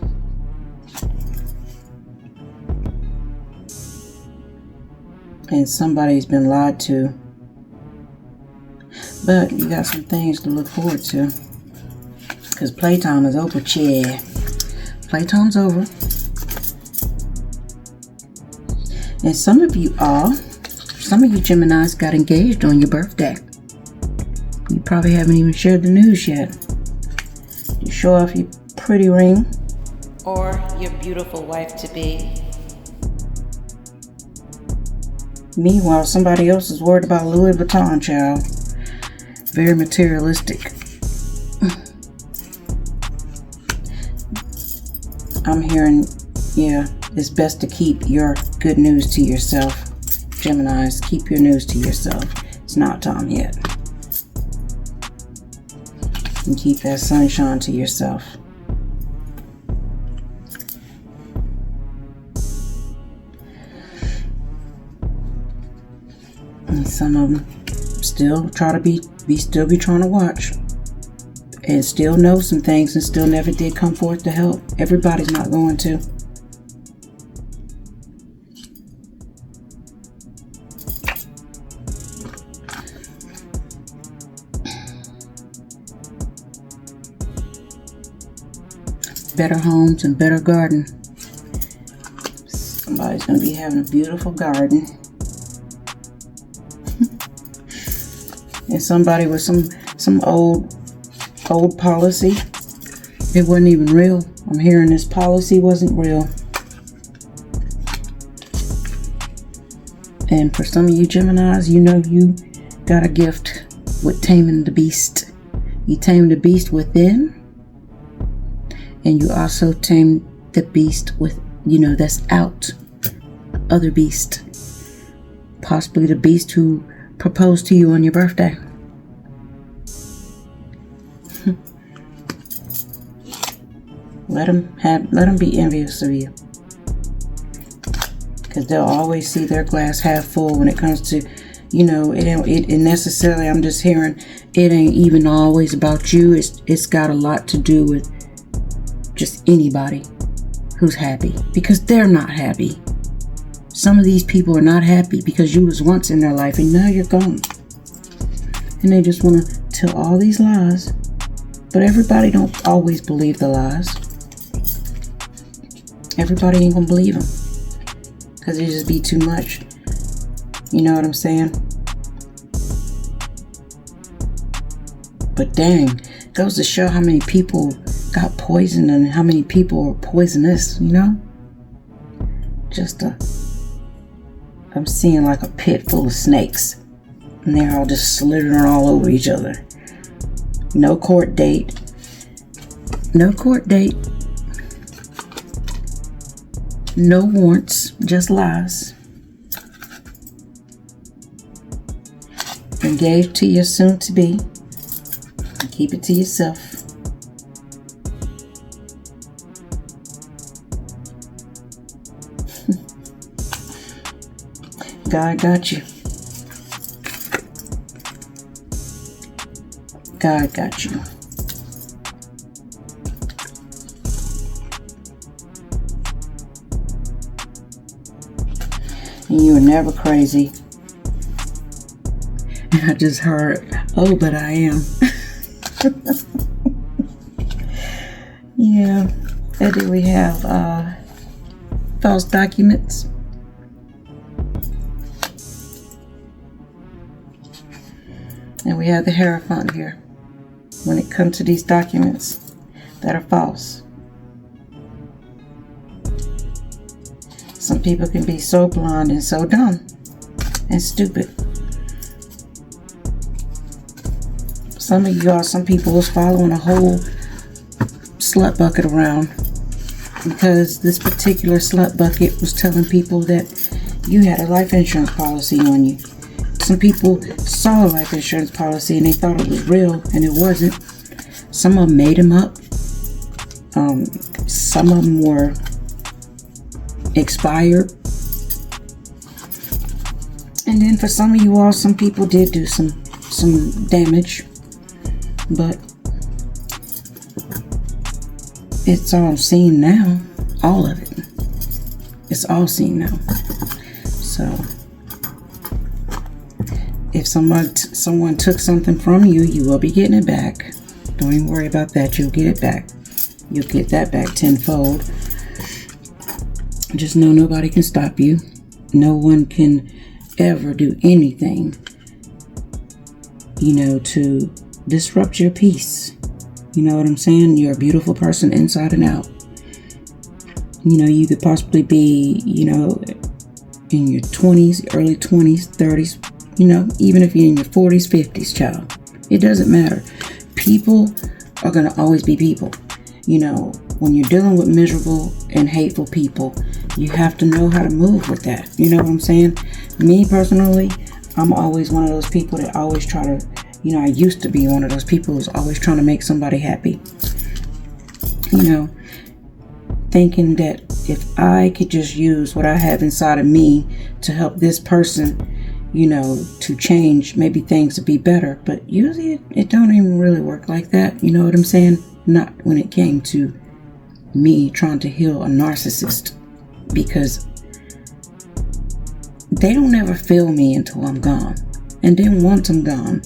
And somebody's been lied to. But you got some things to look forward to. Because playtime is over, yeah. Playtime's over. And some of you Geminis got engaged on your birthday. You probably haven't even shared the news yet. You show off your pretty ring. Or your beautiful wife-to-be. Meanwhile, somebody else is worried about Louis Vuitton, child. Very materialistic. I'm hearing, it's best to keep your good news to yourself. Geminis, keep your news to yourself. It's not time yet. And keep that sunshine to yourself. And some of them still try to be trying to watch. And still know some things and still never did come forth to help. Everybody's not going to. Better homes and better garden. Somebody's going to be having a beautiful garden. And somebody with some old policy. It wasn't even real. I'm hearing this policy wasn't real. And for some of you Geminis, you know got a gift with taming the beast. You tame the beast within, and you also tame the beast with, that's out. Other beast. Possibly the beast who proposed to you on your birthday. Let them be envious of you. Because they'll always see their glass half full when it comes to, it necessarily, I'm just hearing, it ain't even always about you. It's got a lot to do with just anybody who's happy. Because they're not happy. Some of these people are not happy because you was once in their life and now you're gone. And they just want to tell all these lies. But everybody don't always believe the lies. Everybody ain't gonna believe them. Because it just be too much. You know what I'm saying? But dang, goes to show how many people got poisoned and how many people are poisonous, I'm seeing like a pit full of snakes. And they're all just slithering all over each other. No court date. No court date. No warrants, just lies. Engage to your soon-to-be. And keep it to yourself. God got you. God got you. And you were never crazy. And I just heard, oh, but I am. Yeah. And then we have false documents. And we have the Hierophant here. When it comes to these documents that are false. Some people can be so blind and so dumb and stupid. Some people was following a whole slut bucket around because this particular slut bucket was telling people that you had a life insurance policy on you. Some people saw a life insurance policy and they thought it was real and it wasn't. Some of them made them up. Some of them were expired. And then for some of you all, some people did do some damage. But it's all seen now. All of it. It's all seen now. So if someone took something from you, you will be getting it back. Don't even worry about that. You'll get it back. You'll get that back tenfold. Just know nobody can stop you. No one can ever do anything, to disrupt your peace. You know what I'm saying? You're a beautiful person inside and out. You could possibly be, in your 20s, early 20s, 30s, even if you're in your 40s, 50s, child. It doesn't matter. People are going to always be people. When you're dealing with miserable and hateful people, you have to know how to move with that. You know what I'm saying? Me personally, I'm always one of those people that always try to, I used to be one of those people who's always trying to make somebody happy. Thinking that if I could just use what I have inside of me to help this person, to change, maybe things to be better. But usually it don't even really work like that. You know what I'm saying? Not when it came to me trying to heal a narcissist. Because they don't ever feel me until I'm gone. And then once I'm gone,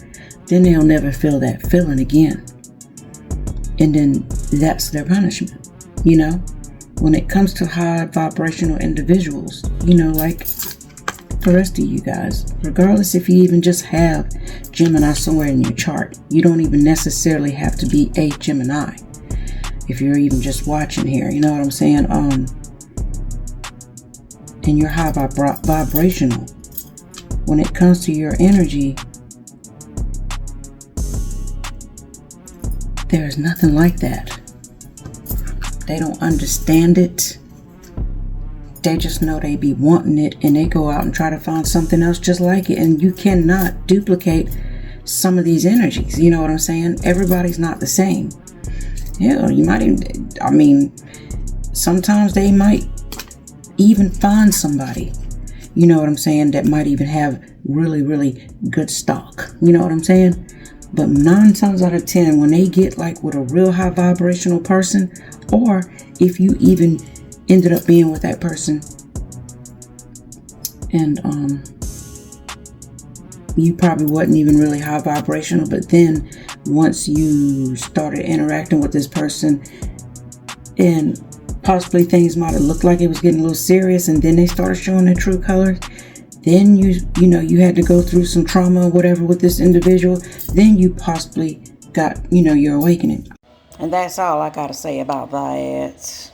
then they'll never feel that feeling again. And then that's their punishment. When it comes to high vibrational individuals, like the rest of you guys, regardless if you even just have Gemini somewhere in your chart, you don't even necessarily have to be a Gemini. If you're even just watching here, you know what I'm saying? And you're high vibrational. When it comes to your energy, There is nothing like that. They don't understand it. They just know they be wanting it, and they go out and try to find something else just like it. And you cannot duplicate some of these energies. You know what I'm saying? Everybody's not the same. Yeah, you might even, I mean, sometimes they might even find somebody, you know what I'm saying, that might even have really, really good stock. You know what I'm saying? But 9 times out of 10, when they get like with a real high vibrational person, or if you even ended up being with that person and you probably wasn't even really high vibrational, but then once you started interacting with this person and possibly things might have looked like it was getting a little serious, and then they started showing their true colors, then you had to go through some trauma or whatever with this individual, then you possibly got, your awakening. And that's all I gotta say about that.